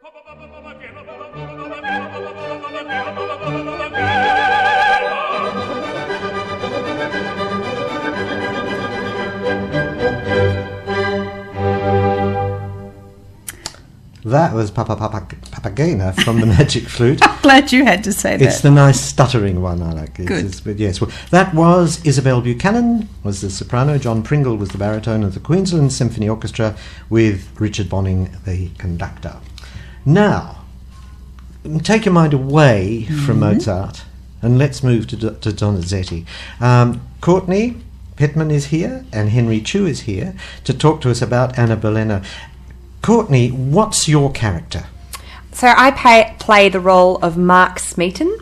That was Papagena from the Magic Flute. I'm glad you had to say that. It's the nice stuttering one I like. Good. But yes, well, that was Isabel Buchanan was the soprano, John Pringle was the baritone of the Queensland Symphony Orchestra with Richard Bonning the conductor. Now, take your mind away from Mozart and let's move to Donizetti. Courtney Pitman is here and Henry Choo is here to talk to us about Anna Bolena. Courtney, what's your character? So I play the role of Mark Smeaton,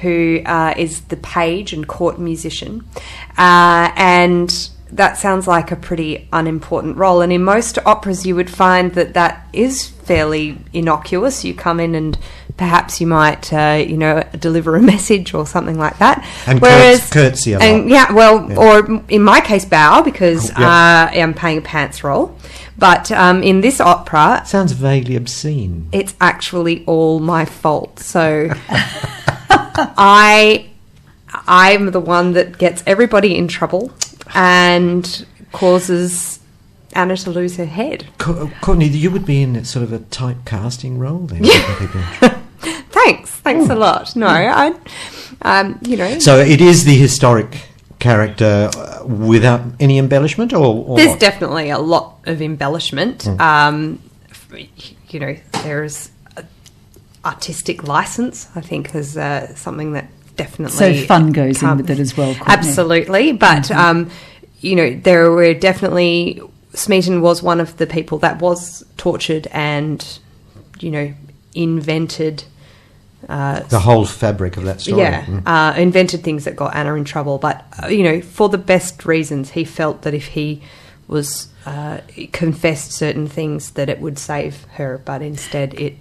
who is the page and court musician. And that sounds like a pretty unimportant role. And in most operas you would find that is fairly innocuous. You come in and perhaps you might, deliver a message or something like that. And curtsy a lot. Or in my case, bow, because I'm playing a pants role. But in this opera... Sounds vaguely obscene. It's actually all my fault. So I'm the one that gets everybody in trouble and causes Anna to lose her head. Courtney, you would be in sort of a typecasting role then? Thanks a lot. No, So it is the historic character without any embellishment, or there's what? Definitely a lot of embellishment. There's artistic license, I think, is something that definitely so fun goes in with it as well. Absolutely, but there were definitely Smeaton was one of the people that was tortured and invented the whole fabric of that story. Invented things that got Anna in trouble, but for the best reasons. He felt that if he was confessed certain things that it would save her, but instead it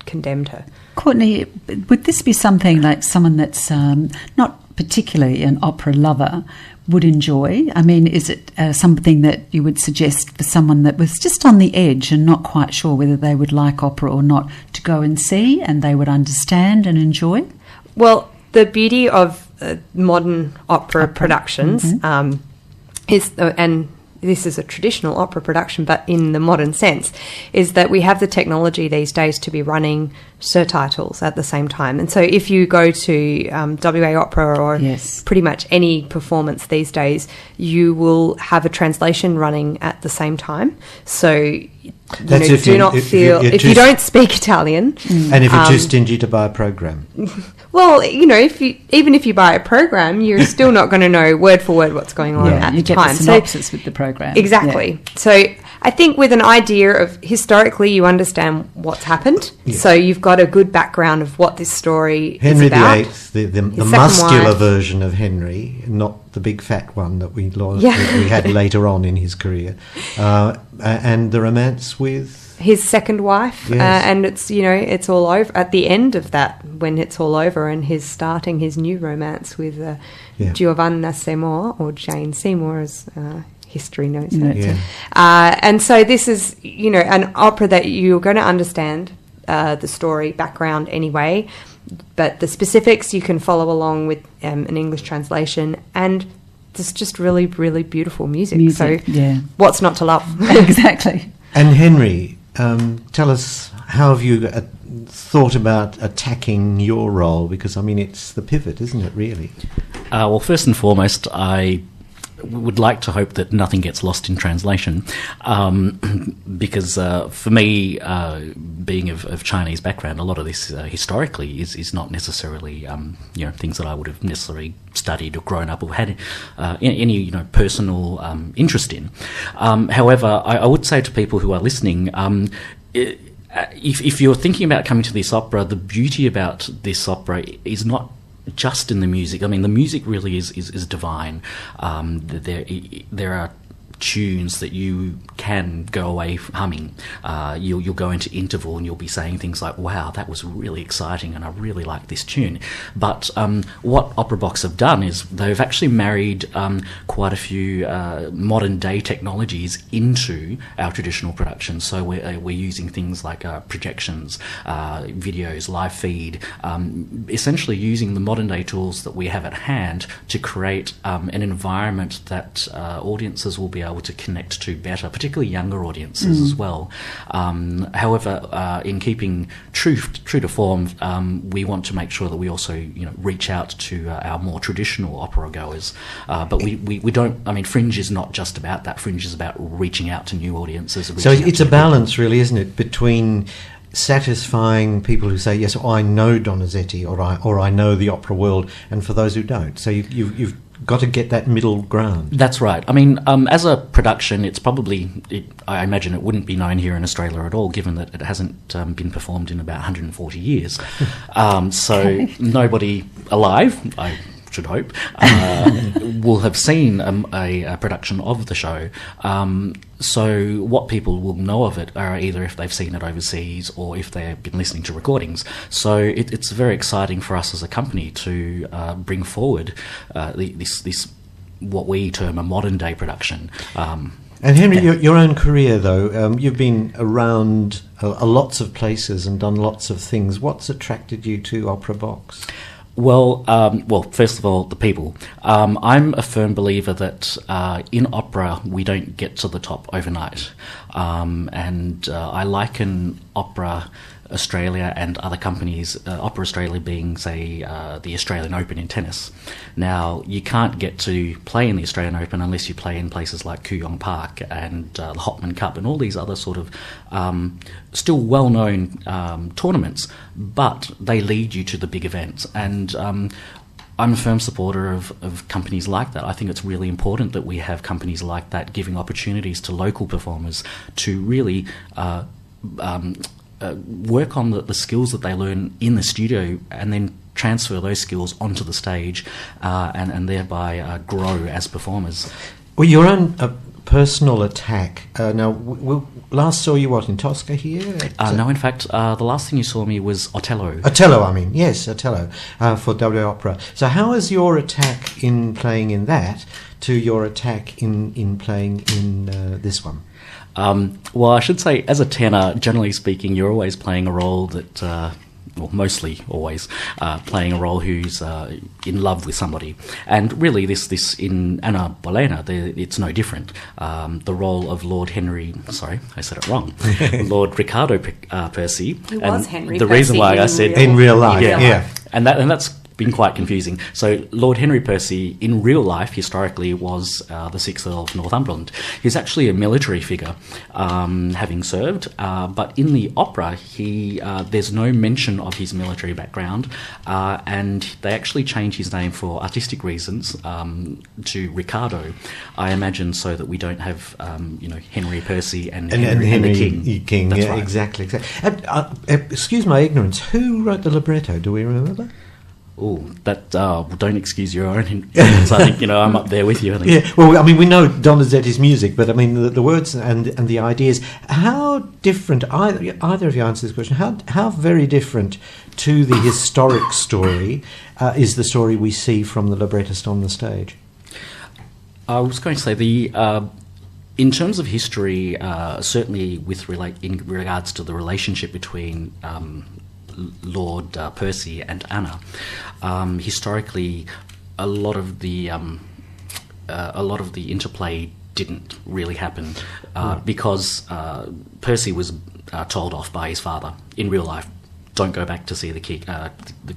condemned her. Courtney, would this be something like someone that's not particularly an opera lover would enjoy? I mean, is it something that you would suggest for someone that was just on the edge and not quite sure whether they would like opera or not to go and see and they would understand and enjoy? Well, the beauty of modern opera productions is, and this is a traditional opera production, but in the modern sense, is that we have the technology these days to be running surtitles at the same time. And so if you go to WA Opera or pretty much any performance these days, you will have a translation running at the same time. So if you don't speak Italian, and if you're too stingy to buy a program. Well, even if you buy a program, you're still not going to know word for word what's going on at the time. You get the synopsis with the program. Exactly. Yeah. So I think with an idea of historically you understand what's happened, so you've got a good background of what this story is about. Henry VIII, the muscular version of Henry, not the big fat one that we had later on in his career, and the romance with his second wife, and it's all over at the end of that when it's all over, and he's starting his new romance with Giovanna Seymour, or Jane Seymour as history notes it. And so this is an opera that you're going to understand the story background anyway, but the specifics you can follow along with an English translation, and there's just really, really beautiful music. So what's not to love? Exactly. And Henry, tell us, how have you thought about attacking your role? Because, I mean, it's the pivot, isn't it, really? Well, first and foremost, I would like to hope that nothing gets lost in translation, because for me, being of Chinese background, a lot of this historically is not necessarily things that I would have necessarily studied or grown up or had any personal interest in. However, I would say to people who are listening, if you're thinking about coming to this opera, the beauty about this opera is not just in the music. I mean, the music really is divine. There are tunes that you can go away humming. You'll go into interval and you'll be saying things like, wow, that was really exciting and I really like this tune. But what OperaBox have done is they've actually married quite a few modern day technologies into our traditional production. So we're using things like projections, videos, live feed, essentially using the modern day tools that we have at hand to create an environment that audiences will be able to connect to better, particularly younger audiences as well. However, in keeping true to form, we want to make sure that we also reach out to our more traditional opera goers. But we don't. I mean, Fringe is not just about that. Fringe is about reaching out to new audiences. So it's a balance, really, isn't it, between satisfying people who say, yes, I know Donizetti, or I know the opera world, and for those who don't. So you've got to get that middle ground. That's right. I mean, as a production, it's probably, I imagine it wouldn't be known here in Australia at all, given that it hasn't been performed in about 140 years. So nobody alive, I should hope, will have seen a production of the show. So what people will know of it are either if they've seen it overseas or if they've been listening to recordings. So it's very exciting for us as a company to bring forward this what we term a modern day production. And Henry, your own career, though, you've been around lots of places and done lots of things. What's attracted you to OperaBox? Well, first of all, the people. I'm a firm believer that in opera we don't get to the top overnight, and I liken Opera Australia and other companies, Opera Australia being, say, the Australian Open in tennis. Now, you can't get to play in the Australian Open unless you play in places like Kooyong Park and the Hopman Cup and all these other sort of still well-known tournaments, but they lead you to the big events. And I'm a firm supporter of companies like that. I think it's really important that we have companies like that giving opportunities to local performers to really work on the skills that they learn in the studio and then transfer those skills onto the stage and thereby grow as performers. Well, your own personal attack. Now, we last saw you, in Tosca here? No, in fact, the last thing you saw me was Otello. Otello, yes, Otello, for WA Opera. So how is your attack in playing in that to your attack in playing in this one? Well, I should say, as a tenor, generally speaking, you're always playing a role that, well, mostly always, playing a role who's in love with somebody. And really, this in Anna Bolena, it's no different. The role of Lord Henry, sorry, I said it wrong, Lord Riccardo Percy. He was Henry The Percy reason why I said... In real life, yeah. And that's been quite confusing. So Lord Henry Percy, in real life, historically, was the 6th Earl of Northumberland. He's actually a military figure, having served, but in the opera, there's no mention of his military background, and they actually changed his name for artistic reasons to Riccardo. I imagine so that we don't have, Henry Percy and Henry the King. That's right. Right. Exactly. Excuse my ignorance. Who wrote the libretto? Do we remember? Oh, that don't excuse your own ignorance. I think I'm up there with you. I think. Yeah, well, I mean, we know Donizetti's music, but I mean the words and the ideas. How different? Either of you answer this question. How very different to the historic story is the story we see from the librettist on the stage? I was going to say in terms of history, certainly in regards to the relationship between Lord Percy and Anna. Historically, a lot of the interplay didn't really happen because Percy was told off by his father in real life. Don't go back to see the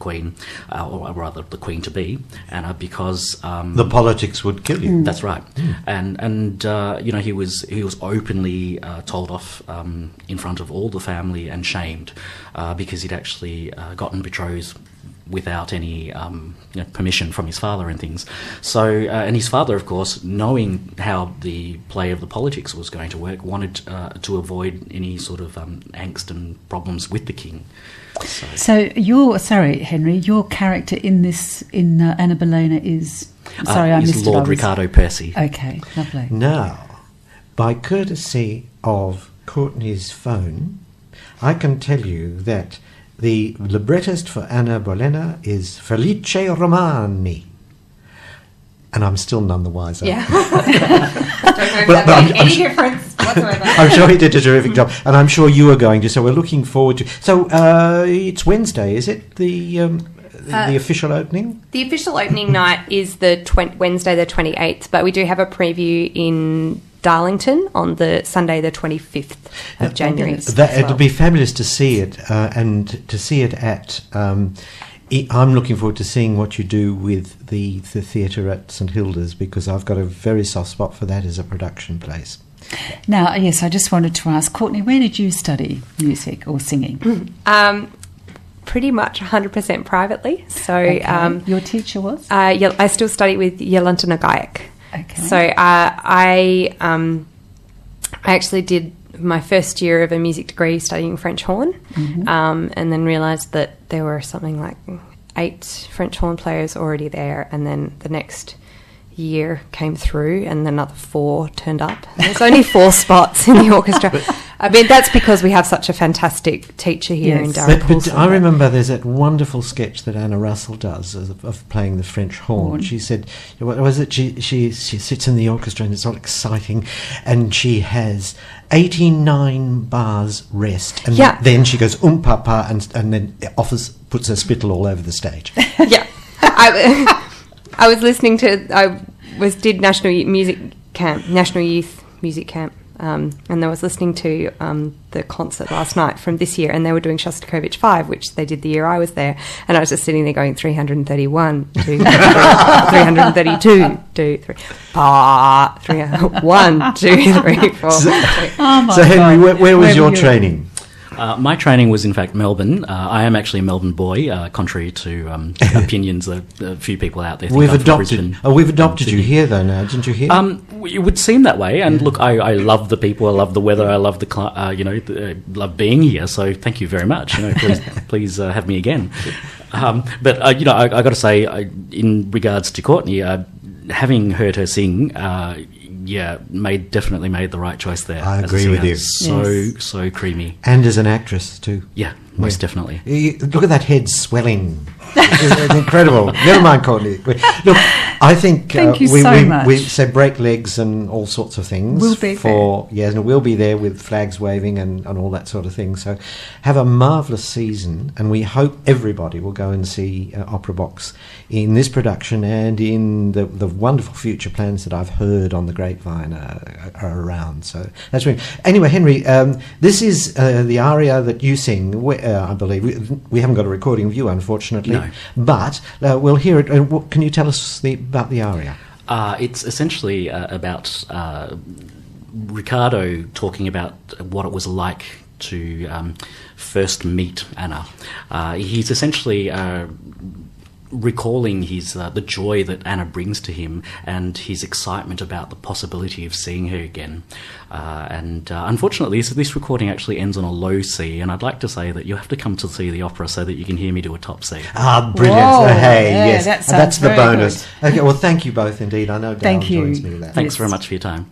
Queen, or rather the Queen to be, Anna, because the politics would kill you. That's right, and he was openly told off in front of all the family and shamed because he'd actually gotten betrothed without any permission from his father and things. So, and his father, of course, knowing how the play of the politics was going to work, wanted to avoid any sort of angst and problems with the king. So Henry, your character in Anna Bolena is... Sorry, I missed Lord Riccardo Percy. Okay, lovely. Now, by courtesy of Courtney's phone, I can tell you that the librettist for Anna Bolena is Felice Romani. And I'm still none the wiser. Yeah. I don't know if that made any difference whatsoever. I'm sure he did a terrific job. And I'm sure you are going to. So we're looking forward to... So it's Wednesday, is it? The official opening? The official opening night is the Wednesday the 28th. But we do have a preview in Darlington on the Sunday the 25th of January. It'll be fabulous to see it. And to see it at... I'm looking forward to seeing what you do with the theatre at St Hilda's, because I've got a very soft spot for that as a production place. Now, yes, I just wanted to ask, Courtney, where did you study music or singing? Pretty much 100% privately. So, okay. Your teacher was? I still study with Jolanta Nagayak. Okay. So I actually did my first year of a music degree studying French horn, and then realised that there were something like 8 French horn players already there, and then the next year came through and then another 4 turned up. There's only 4 spots in the orchestra. I mean, that's because we have such a fantastic teacher here in Darren But I remember there's that wonderful sketch that Anna Russell does of playing the French horn. She said, what was it? She sits in the orchestra and it's all exciting, and she has 89 bars rest, and then she goes papa, and then puts her spittle all over the stage. Yeah. I was listening to, did National Youth Music Camp, and I was listening to the concert last night from this year, and they were doing Shostakovich 5, which they did the year I was there, and I was just sitting there going 331, 2, 332, 2, 3, 1, 2, 3, 4. So Henry, where was your training? My training was, in fact, Melbourne. I am actually a Melbourne boy, contrary to opinions of a few people out there. We've adopted you here, though, now, didn't you hear? It would seem that way. And look, I love the people, I love the weather, I love love being here. So thank you very much. Please have me again. But I got to say, in regards to Courtney, having heard her sing. Definitely made the right choice there. I agree with you. So creamy. And as an actress too. Yeah, most definitely. Look at that head swelling. It's incredible. Never mind, Courtney. Look, I think Thank you so much. We say break legs and all sorts of things. We'll be there. Yes, and we'll be there with flags waving and all that sort of thing. So have a marvellous season, and we hope everybody will go and see OperaBox in this production and in the wonderful future plans that I've heard on the grapevine are around. So that's really... Anyway, Henry, this is the aria that you sing, I believe. We haven't got a recording of you, unfortunately. No. But we'll hear it. Can you tell us about the aria? It's essentially about Ricardo talking about what it was like to first meet Anna. He's essentially recalling the joy that Anna brings to him and his excitement about the possibility of seeing her again. Unfortunately, this recording actually ends on a low C, and I'd like to say that you have to come to see the opera so that you can hear me do a top C. Brilliant. Whoa, yes, that's the bonus. Good. Okay, well, thank you both indeed. I know Darren joins me with that. Thanks very much for your time.